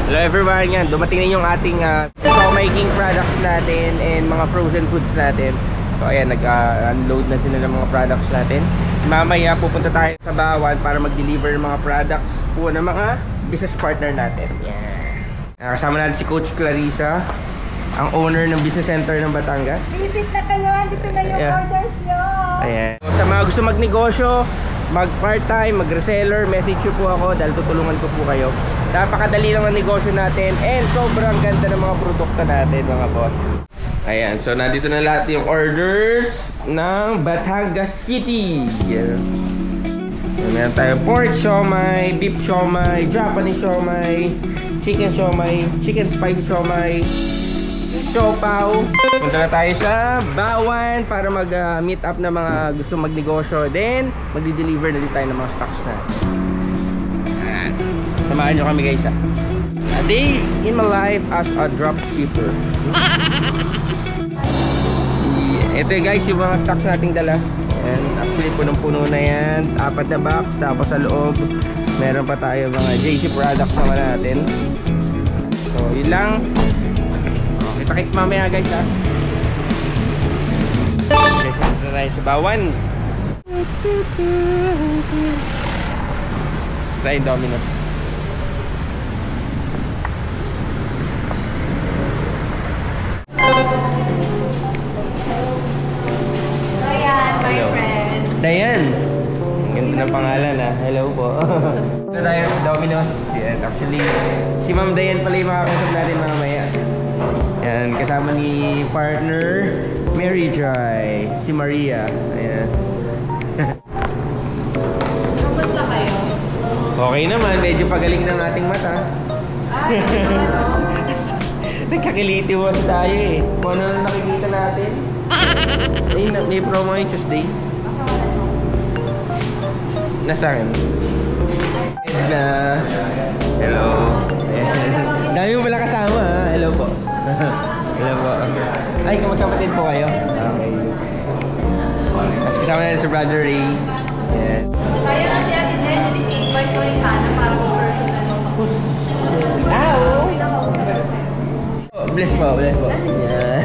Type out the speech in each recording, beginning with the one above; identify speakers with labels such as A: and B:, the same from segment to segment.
A: Hello everyone, yan. Dumating na yung ating making products natin and mga frozen foods natin. So ayan, nag-unload na sila ng mga products natin. Mamaya pupunta tayo sa Bawan para mag-deliver ng mga products po ng mga business partner natin. Yeah. Kasama natin si Coach Clarissa, ang owner ng business center ng Batangas.
B: Visit na kayo, dito na yung orders nyo.
A: Ayan. So, sa mga gusto magnegosyo, mag-part-time, mag-reseller, message nyo po ako dahil tutulungan ko po kayo. Napakadali lang ang negosyo natin and sobrang ganda ng mga produkto natin, mga boss. Ayan, so nandito na lahat yung orders ng Batangas City. Yeah. So, meron tayo pork siomai, beef siomai, Japanese siomai, chicken siomai, chicken spicy siomai, siopaw. Punta na tayo sa Bawan para mag-meet up na mga gusto magnegosyo. Then, mag-deliver na din tayo ng mga stocks na. Samahan nyo kami guys. A day in my life as a dropshipper. Ito guys yung mga stocks nating dala. And actually punong-puno na yan. 4 na box. Tapos sa loob meron pa tayo mga JC products naman natin. So yun lang. Kita-kits mamaya guys ha. Guys, ito tayo sa Bawan. Tayo Domino's. Dayan. Ang ganda ng pangalan ha. Hello po. Ito tayo sa Domino's. Yan. Actually, si Ma'am Dayan pala yung makakasap natin mamaya. Yan. Kasama ni partner Mary Joy. Si Maria. Ayan.
B: Kamusta kayo?
A: Okay naman. Medyo pagaling ng ating mata. Nagkakiliti was tayo eh. Kung ano nakikita natin. Ay, may promo yung Tuesday. Nasa akin. Hello. Dami mo pala kasama ha. Hello po. Hello po. Ay, magkapatid po kayo. Okay. Tapos kasama natin si Brother Ray. Yeah.
B: Kaya kasi Ate Jen, invite ko yung sana para po personal mo.
A: Bless po, bless po. Yeah.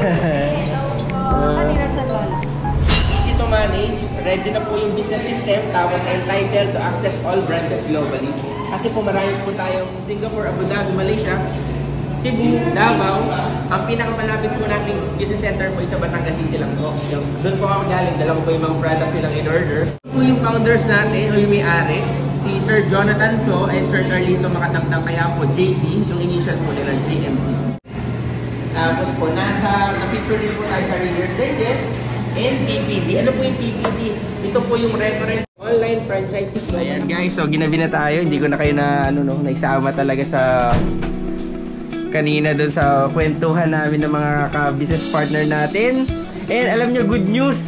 B: Kanina siya doon.
A: Easy to manage. Ready na po yung business system. Tapos entitled to access all branches globally. Kasi po marami po tayong Singapore, Abu Dhabi, Malaysia, Cebu, Davao. Ang pinakamalapit po nating business center po sa Batangas City lang po. Doon po ako galing. Dala ko po yung mga products nilang in order. Po yung founders natin o yung may-ari, si Sir Jonathan So and Sir Carlito Makatangtang, kaya po JC, yung initial po nila JMC. Tapos po, na-feature din po tayo sa Reader's Digest and PPD. Ano po yung PPD? Ito po yung reference online franchising. Ayan guys, so ginabi na tayo. Hindi ko na kayo naisama talaga sa kanina doon sa kwentuhan namin ng mga ka-business partner natin. And alam nyo, good news.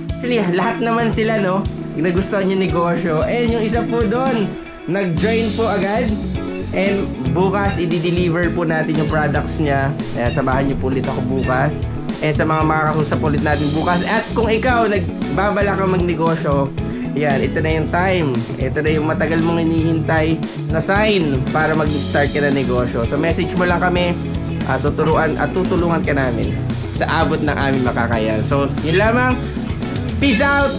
A: Actually, lahat naman sila, no? Nagustuhan yung negosyo. And yung isa po doon, nag-join po agad. And bukas, i-deliver po natin yung products niya. Ayan, samahan niyo po ulit ako bukas. And sa mga makakausap ulit natin bukas. At kung ikaw, nagbabala kang magnegosyo, yan, ito na yung time. Ito na yung matagal mong hinihintay na sign para mag-start ka na negosyo. So message mo lang kami at tutulungan ka namin sa abot ng aming makakayan. So yun lamang. Peace out!